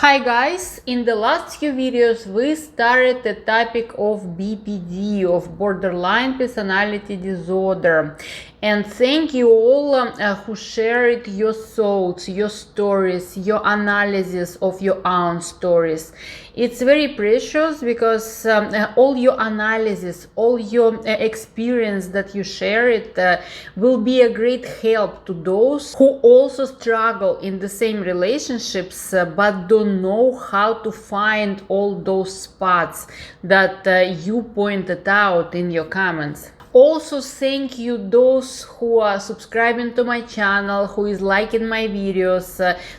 Hi guys, in the last few videos we started the topic of BPD, of borderline personality disorder, and thank you all who shared your thoughts, your stories, your analysis of your own stories. It's very precious because all your analysis, all your experience that you share it will be a great help to those who also struggle in the same relationships but don't know how to find all those spots that you pointed out in your comments. Also, thank you those who are subscribing to my channel, who is liking my videos.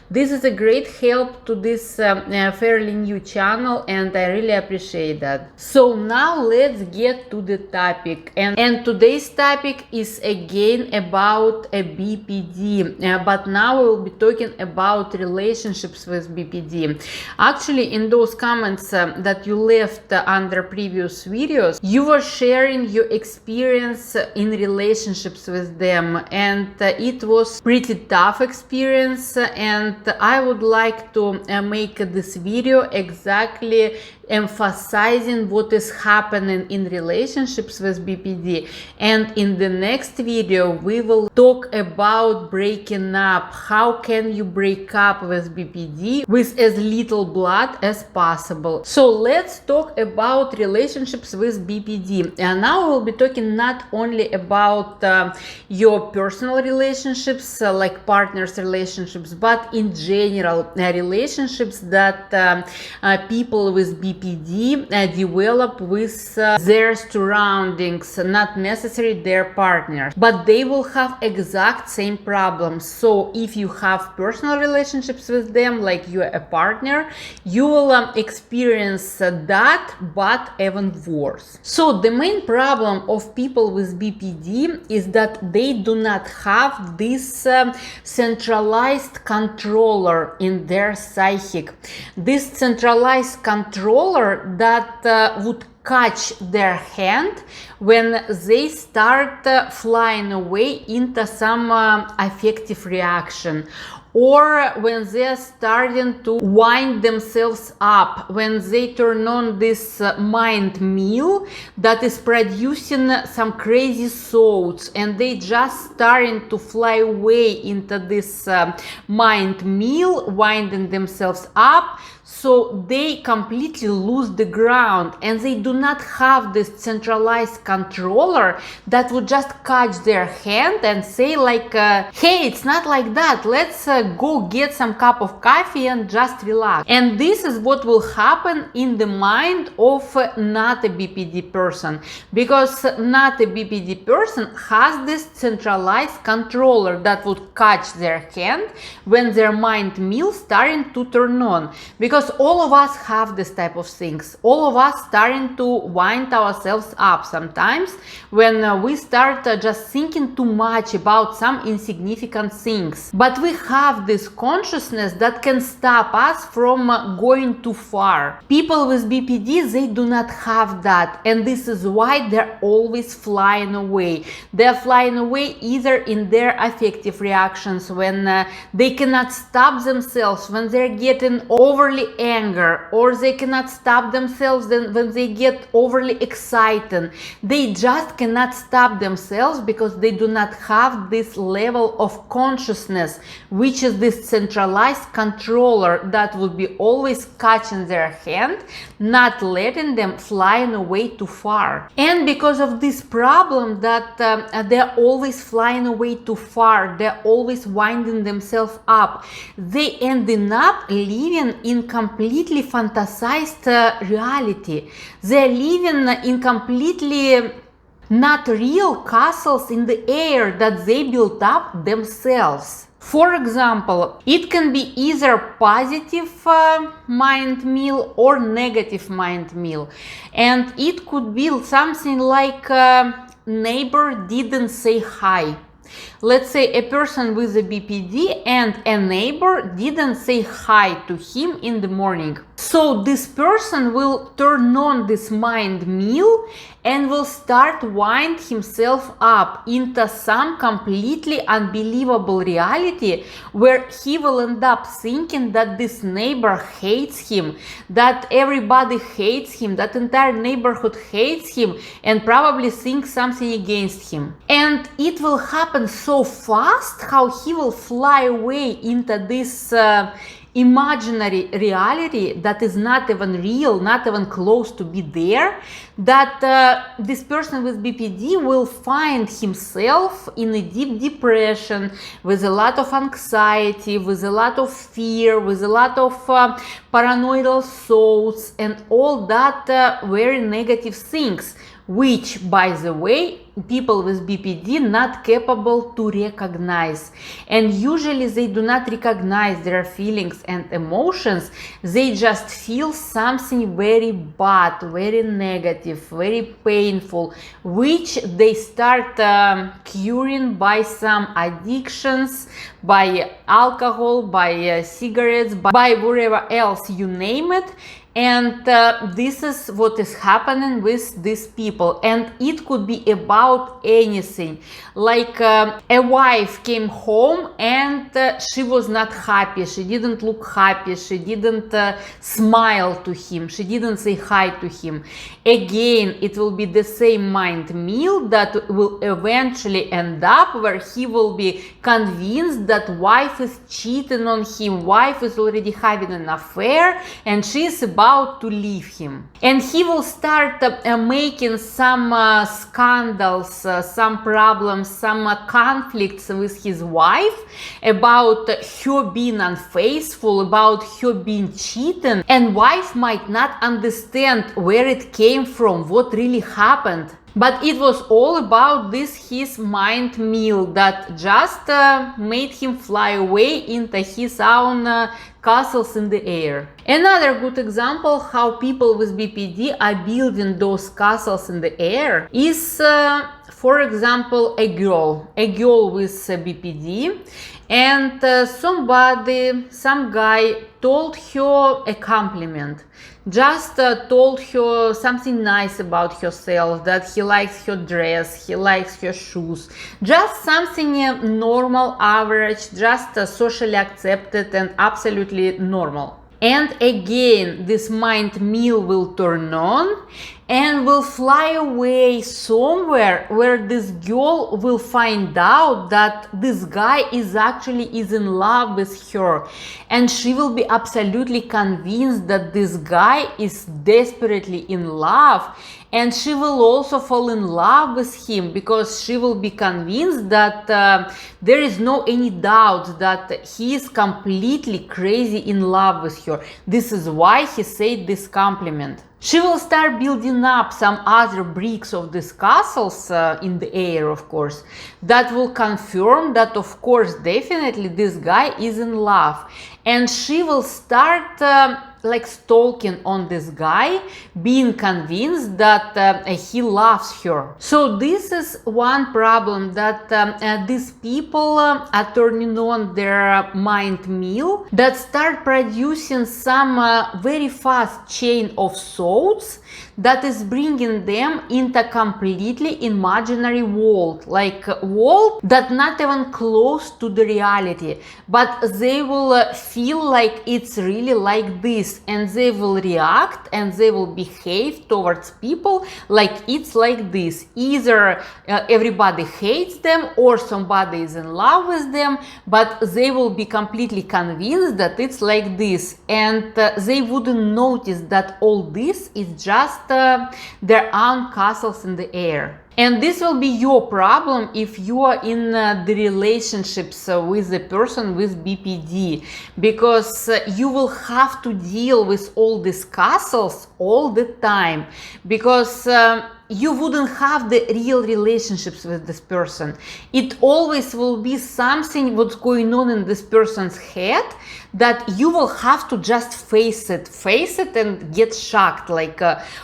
This is a great help to this fairly new channel, and I really appreciate that. So now let's get to the topic, and today's topic is again about a BPD, but now we will be talking about relationships with BPD. Actually, in those comments that you left under previous videos, you were sharing your experience in relationships with them, and it was pretty tough experience, and I would like to make this video exactly emphasizing what is happening in relationships with BPD. And in the next video we will talk about breaking up. How can you break up with BPD with as little blood as possible? So let's talk about relationships with BPD, and now we'll be talking not only about your personal relationships like partners relationships, but in general relationships that people with BPD develop with their surroundings, not necessarily their partners, but they will have exact same problems. So if you have personal relationships with them, like you're a partner, you will experience that, but even worse. So the main problem of people with BPD is that they do not have this centralized controller in their psychic. This centralized controller that would catch their hand when they start flying away into some affective reaction, or when they're starting to wind themselves up, when they turn on this mind mill that is producing some crazy thoughts, and they just starting to fly away into this mind mill, winding themselves up. So they completely lose the ground, and they do not have this centralized controller that would just catch their hand and say like, hey, it's not like that, let's go get some cup of coffee and just relax. And this is what will happen in the mind of not a BPD person, because not a BPD person has this centralized controller that would catch their hand when their mind mill starting to turn on. Because all of us have this type of things. All of us starting to wind ourselves up sometimes when we start just thinking too much about some insignificant things. But we have this consciousness that can stop us from going too far. People with BPD, they do not have that, and this is why they're always flying away. They're flying away either in their affective reactions, when they cannot stop themselves, when they're getting overly anger, or they cannot stop themselves when they get overly excited. They just cannot stop themselves because they do not have this level of consciousness, which is this centralized controller that would be always catching their hand, not letting them flying away too far. And because of this problem that they're always flying away too far, they're always winding themselves up, they ending up living in completely fantasized reality. They're living in completely not real castles in the air that they built up themselves. For example, it can be either positive mind mill or negative mind mill, and it could be something like neighbor didn't say hi. let's say a person with a BPD and a neighbor didn't say hi to him in the morning. So this person will turn on this mind mill and will start wind himself up into some completely unbelievable reality where he will end up thinking that this neighbor hates him, that everybody hates him, that entire neighborhood hates him, and probably thinks something against him. And it will happen so fast how he will fly away into this imaginary reality that is not even real, not even close to be there, that this person with BPD will find himself in a deep depression, with a lot of anxiety, with a lot of fear, with a lot of paranoidal thoughts, and all that very negative things, which, by the way, people with BPD not capable to recognize. And usually they do not recognize their feelings and emotions. They just feel something very bad, very negative, very painful, which they start curing by some addictions, by alcohol, by cigarettes, by whatever else you name it. And this is what is happening with these people, and it could be about anything. Like a wife came home and she was not happy, she didn't look happy, she didn't smile to him, she didn't say hi to him. Again, it will be the same mind mill that will eventually end up where he will be convinced that wife is cheating on him, wife is already having an affair, and she is about to leave him. And he will start making some scandals, some problems, some conflicts with his wife about her being unfaithful, about her being cheating, and wife might not understand where it came from, what really happened. But it was all about this his mind mill that just made him fly away into his own castles in the air. Another good example how people with BPD are building those castles in the air is, for example, a girl with BPD, and some guy told her a compliment, just told her something nice about herself, that he likes her dress, he likes her shoes, just something normal, average, just socially accepted and absolutely normal. And again, this mind mill will turn on and will fly away somewhere where this girl will find out that this guy is in love with her, and she will be absolutely convinced that this guy is desperately in love, and she will also fall in love with him because she will be convinced that there is no any doubt that he is completely crazy in love with her. This is why he said this compliment. She will start building up some other bricks of these castles in the air, of course, that will confirm that, of course, definitely this guy is in love. And she will start like stalking on this guy, being convinced that he loves her. So this is one problem, that these people are turning on their mind mill, that start producing some very fast chain of thoughts that is bringing them into completely imaginary world, like a world that not even close to the reality, but they will feel like it's really like this, and they will react and they will behave towards people like it's like this. Either everybody hates them or somebody is in love with them, but they will be completely convinced that it's like this, and they wouldn't notice that all this is just their own castles in the air. And this will be your problem if you are in the relationships with a person with BPD, because you will have to deal with all these castles all the time, because you wouldn't have the real relationships with this person. It always will be something what's going on in this person's head that you will have to just face it and get shocked, like,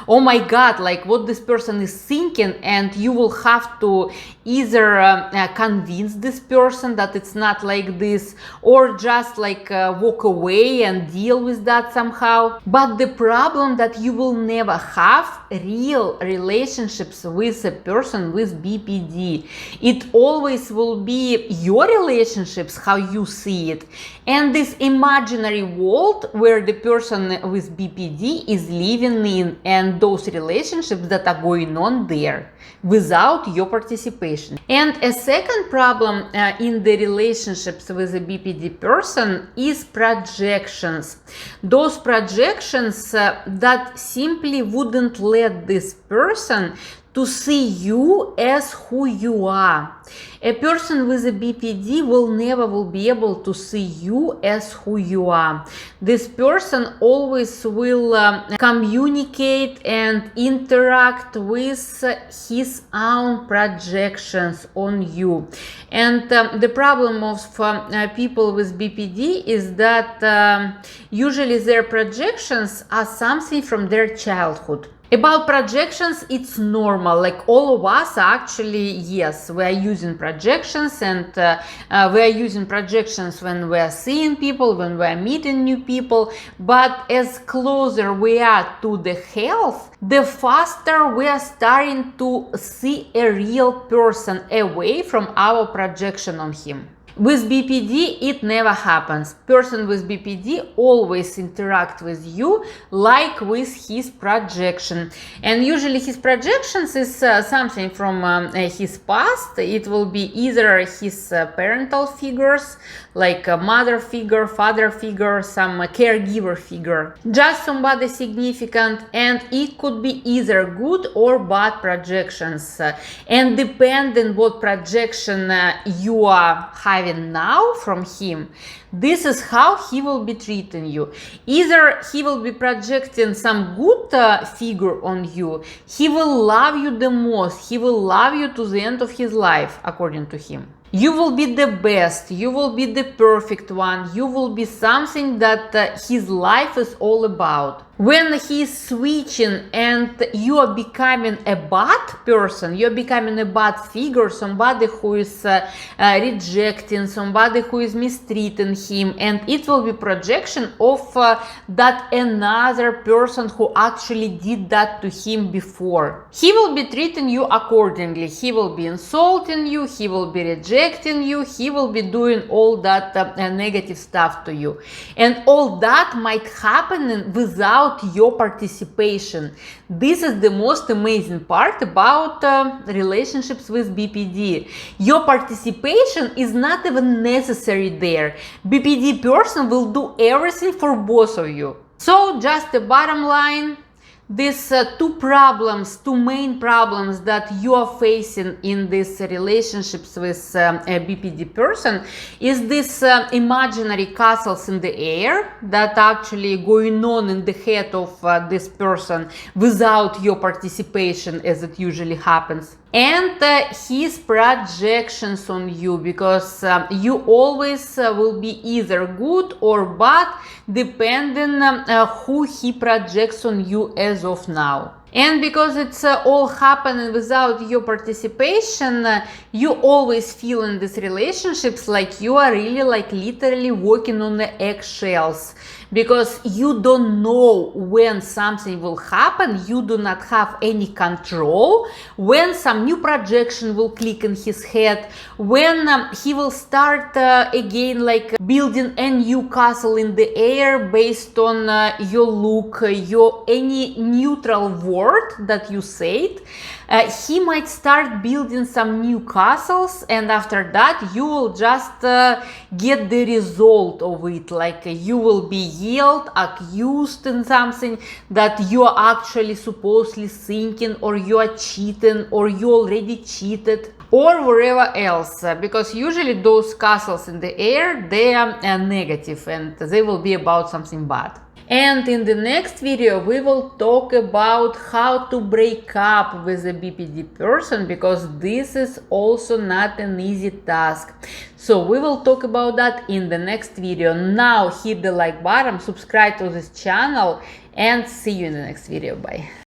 oh my God, like what this person is thinking, and you will have to either convince this person that it's not like this, or just like walk away and deal with that somehow. But the problem that you will never have real relationships with a person with BPD. It always will be your relationships, how you see it, and this imaginary world where the person with BPD is living in, and those relationships that are going on there without your participation. And a second problem in the relationships with a BPD person is projections. Those projections that simply wouldn't let this person to see you as who you are. A person with a BPD will never be able to see you as who you are. This person always will communicate and interact with his own projections on you. And the problem of people with BPD is that usually their projections are something from their childhood. About projections, it's normal, like all of us actually, yes, we are using projections, and we are using projections when we are seeing people, when we are meeting new people, but as closer we are to the health, the faster we are starting to see a real person away from our projection on him. With BPD, it never happens. Person with BPD always interact with you like with his projection. And usually his projections is something from his past. It will be either his parental figures, like a mother figure, father figure, some caregiver figure. Just somebody significant, and it could be either good or bad projections. And depending what projection you are having now from him, this is how he will be treating you. Either he will be projecting some good figure on you, he will love you the most, he will love you to the end of his life, according to him. You will be the best, you will be the perfect one, you will be something that his life is all about. When he is switching and you are becoming a bad person, you are becoming a bad figure, somebody who is rejecting, somebody who is mistreating him, and it will be projection of that another person who actually did that to him before. He will be treating you accordingly, he will be insulting you, he will be rejecting you, he will be doing all that negative stuff to you. And all that might happen without your participation. This is the most amazing part about relationships with BPD. Your participation is not even necessary there. BPD person will do everything for both of you. So just the bottom line, these two main problems that you are facing in these relationships with a BPD person is this imaginary castles in the air that actually going on in the head of this person without your participation, as it usually happens. And his projections on you, because you always will be either good or bad, depending who he projects on you as of now. And because it's all happening without your participation, you always feel in these relationships like you are really like literally walking on the eggshells, because you don't know when something will happen, you do not have any control, when some new projection will click in his head, when he will start again like building a new castle in the air based on your look, your any neutral word that you said. He might start building some new castles, and after that you will just get the result of it, like you will be yelled, accused in something that you are actually supposedly thinking, or you are cheating, or you already cheated, or wherever else, because usually those castles in the air, they are negative and they will be about something bad. And in the next video, we will talk about how to break up with a BPD person, because this is also not an easy task. So So we will talk about that in the next video. Now hit the like button, subscribe to this channel, and see you in the next video. Bye.